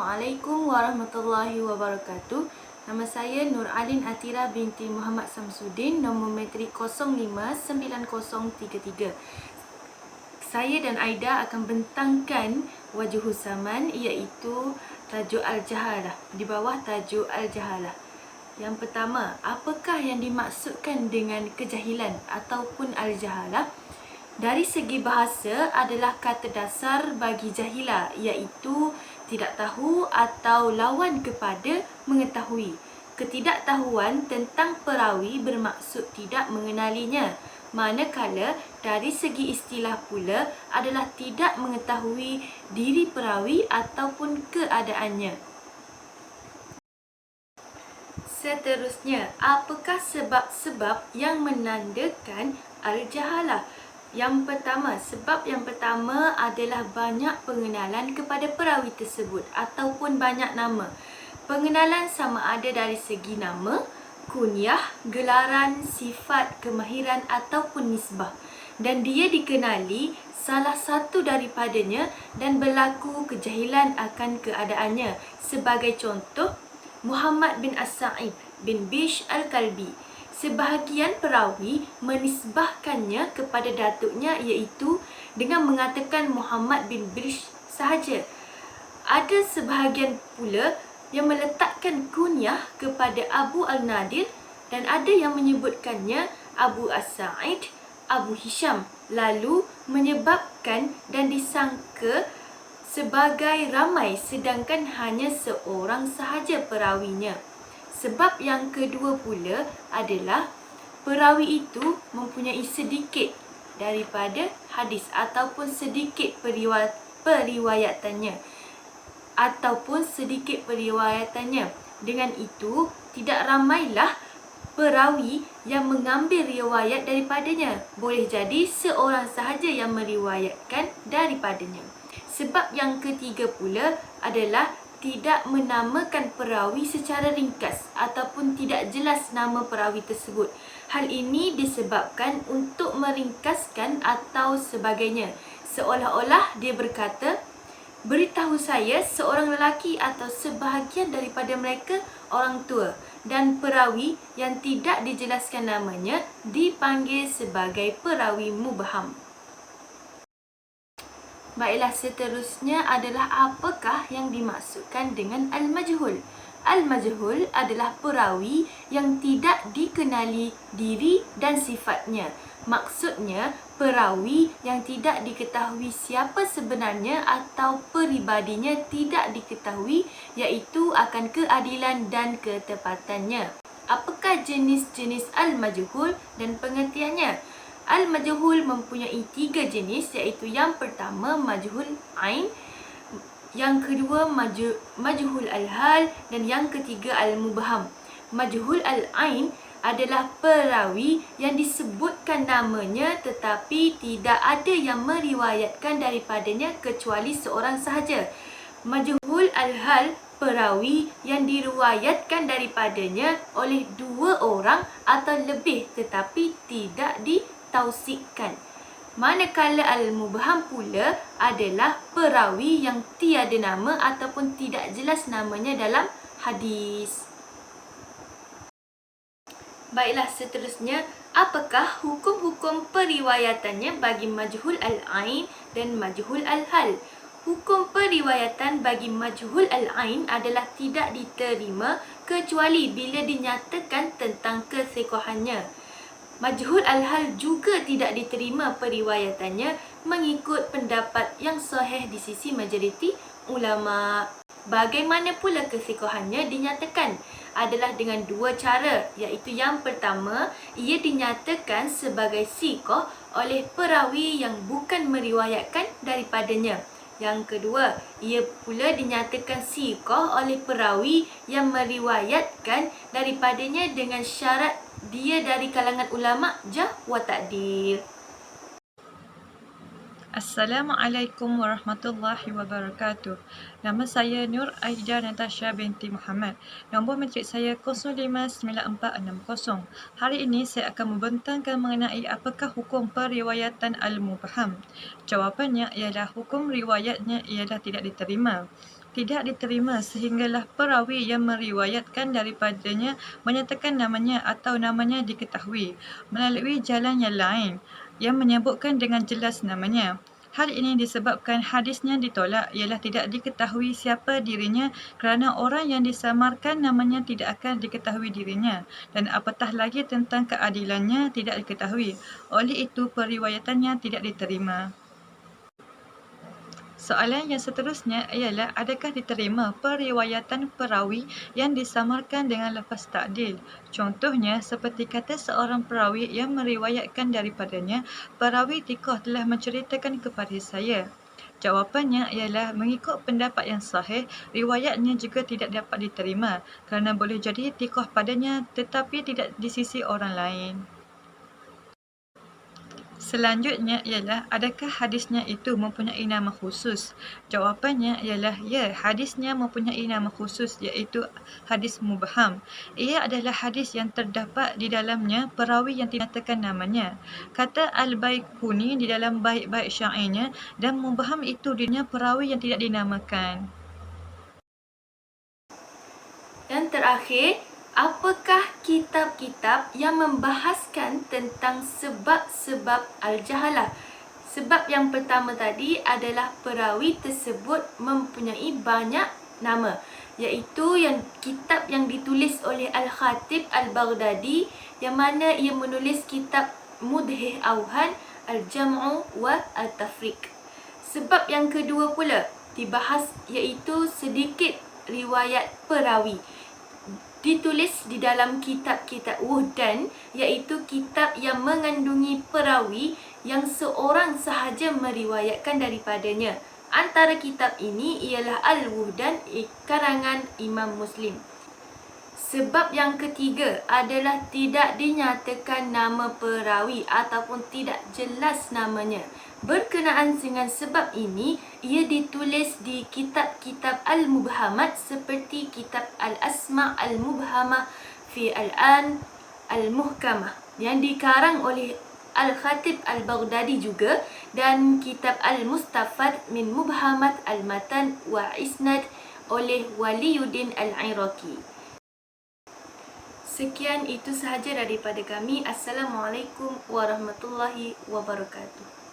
Assalamualaikum warahmatullahi wabarakatuh. Nama saya Nur Alin Atira binti Muhammad Samsudin, nombor matrik 059033. Saya dan Aida akan bentangkan Wajuhus Zaman, iaitu tajuk Al-Jahalah, di bawah tajuk Al-Jahalah. Yang pertama, apakah yang dimaksudkan dengan kejahilan ataupun Al-Jahalah? Dari segi bahasa adalah kata dasar bagi jahila, iaitu tidak tahu atau lawan kepada mengetahui. Ketidaktahuan tentang perawi bermaksud tidak mengenalinya. Manakala dari segi istilah pula adalah tidak mengetahui diri perawi ataupun keadaannya. Seterusnya, apakah sebab-sebab yang menandakan al-jahalah? Yang pertama adalah banyak pengenalan kepada perawi tersebut ataupun banyak nama. Pengenalan sama ada dari segi nama, kunyah, gelaran, sifat, kemahiran ataupun nisbah. Dan dia dikenali salah satu daripadanya dan berlaku kejahilan akan keadaannya. Sebagai contoh, Muhammad bin As-Sa'id bin Bishr Al-Kalbi. Sebahagian perawi menisbahkannya kepada datuknya, iaitu dengan mengatakan Muhammad bin Bishr sahaja. Ada sebahagian pula yang meletakkan kunyah kepada Abu Al-Nadir dan ada yang menyebutkannya Abu As-Sa'id, Abu Hisham, lalu menyebabkan dan disangka sebagai ramai sedangkan hanya seorang sahaja perawinya. Sebab yang kedua pula adalah perawi itu mempunyai sedikit daripada hadis ataupun sedikit periwayatannya. Dengan itu, tidak ramailah perawi yang mengambil riwayat daripadanya. Boleh jadi seorang sahaja yang meriwayatkan daripadanya. Sebab yang ketiga pula adalah tidak menamakan perawi secara ringkas ataupun tidak jelas nama perawi tersebut. Hal ini disebabkan untuk meringkaskan atau sebagainya. Seolah-olah dia berkata, beritahu saya seorang lelaki atau sebahagian daripada mereka orang tua, dan perawi yang tidak dijelaskan namanya dipanggil sebagai perawi mubham. Baiklah, seterusnya adalah apakah yang dimaksudkan dengan al-majhul. Al-majhul adalah perawi yang tidak dikenali diri dan sifatnya. Maksudnya, perawi yang tidak diketahui siapa sebenarnya atau peribadinya tidak diketahui, iaitu akan keadilan dan ketepatannya. Apakah jenis-jenis al-majhul dan pengertiannya? Al-majhul mempunyai 3 jenis, iaitu yang pertama majhul ain, yang kedua majhul al-hal dan yang ketiga al-mubham. Majhul al-ain adalah perawi yang disebutkan namanya tetapi tidak ada yang meriwayatkan daripadanya kecuali seorang sahaja. Majhul al-hal perawi yang diriwayatkan daripadanya oleh 2 orang atau lebih tetapi tidak ditausikkan. Manakala al-mubham pula adalah perawi yang tiada nama ataupun tidak jelas namanya dalam hadis. Baiklah, seterusnya, apakah hukum-hukum periwayatannya bagi majhul al-ain dan majhul al-hal? Hukum periwayatan bagi majhul al-ain adalah tidak diterima kecuali bila dinyatakan tentang kesekohannya. Majhul al-hal juga tidak diterima periwayatannya mengikut pendapat yang sahih di sisi majoriti ulama. Bagaimana pula kesekohannya dinyatakan? Adalah dengan 2 cara, iaitu yang pertama, ia dinyatakan sebagai siqah oleh perawi yang bukan meriwayatkan daripadanya. Yang kedua, ia pula dinyatakan siqah oleh perawi yang meriwayatkan daripadanya dengan syarat dia dari kalangan ulama jarh wa ta'dil. Assalamualaikum warahmatullahi wabarakatuh. Nama saya Nur Aida Natasha binti Muhammad. Nombor matrik saya 059460. Hari ini saya akan membentangkan mengenai apakah hukum periwayatan al-mubham. Jawapannya ialah hukum riwayatnya ialah tidak diterima. tidak diterima sehinggalah perawi yang meriwayatkan daripadanya menyatakan namanya atau namanya diketahui melalui jalan yang lain yang menyebutkan dengan jelas namanya. Hal ini disebabkan hadisnya ditolak ialah tidak diketahui siapa dirinya kerana orang yang disamarkan namanya tidak akan diketahui dirinya dan apatah lagi tentang keadilannya tidak diketahui. Oleh itu periwayatannya tidak diterima. Soalan yang seterusnya ialah adakah diterima periwayatan perawi yang disamarkan dengan lafaz ta'dil? Contohnya seperti kata seorang perawi yang meriwayatkan daripadanya, perawi thiqah telah menceritakan kepada saya. Jawapannya ialah mengikut pendapat yang sahih, riwayatnya juga tidak dapat diterima kerana boleh jadi thiqah padanya tetapi tidak di sisi orang lain. Selanjutnya ialah adakah hadisnya itu mempunyai nama khusus? Jawapannya ialah ya, hadisnya mempunyai nama khusus iaitu hadis mubham. Ia adalah hadis yang terdapat di dalamnya perawi yang dinyatakan namanya. Kata Al-Baiquni di dalam bait-bait syairnya, dan mubham itu dirinya perawi yang tidak dinamakan. Dan terakhir, apakah kitab-kitab yang membahaskan tentang sebab-sebab al-jahalah? Sebab yang pertama tadi adalah perawi tersebut mempunyai banyak nama, iaitu kitab yang ditulis oleh Al-Khatib Al-Baghdadi yang mana ia menulis kitab Mudhih Auhan, Al-Jam'u wa Al-Tafriq. Sebab yang kedua pula dibahas iaitu sedikit riwayat perawi. Ditulis di dalam kitab-kitab Wuhdan, iaitu kitab yang mengandungi perawi yang seorang sahaja meriwayatkan daripadanya. Antara kitab ini ialah Al-Wuhdan karangan Imam Muslim. Sebab yang ketiga adalah tidak dinyatakan nama perawi ataupun tidak jelas namanya. Berkenaan dengan sebab ini, ia ditulis di kitab-kitab Al-Mubhamat seperti kitab Al-Asma' Al-Mubhamah fi Al-An Al-Muhkamah yang dikarang oleh Al-Khatib Al-Baghdadi juga, dan kitab Al-Mustafad min Mubhamat Al-Matan wa Isnad oleh Waliyuddin Al-Iraqi. Sekian itu sahaja daripada kami. Assalamualaikum warahmatullahi wabarakatuh.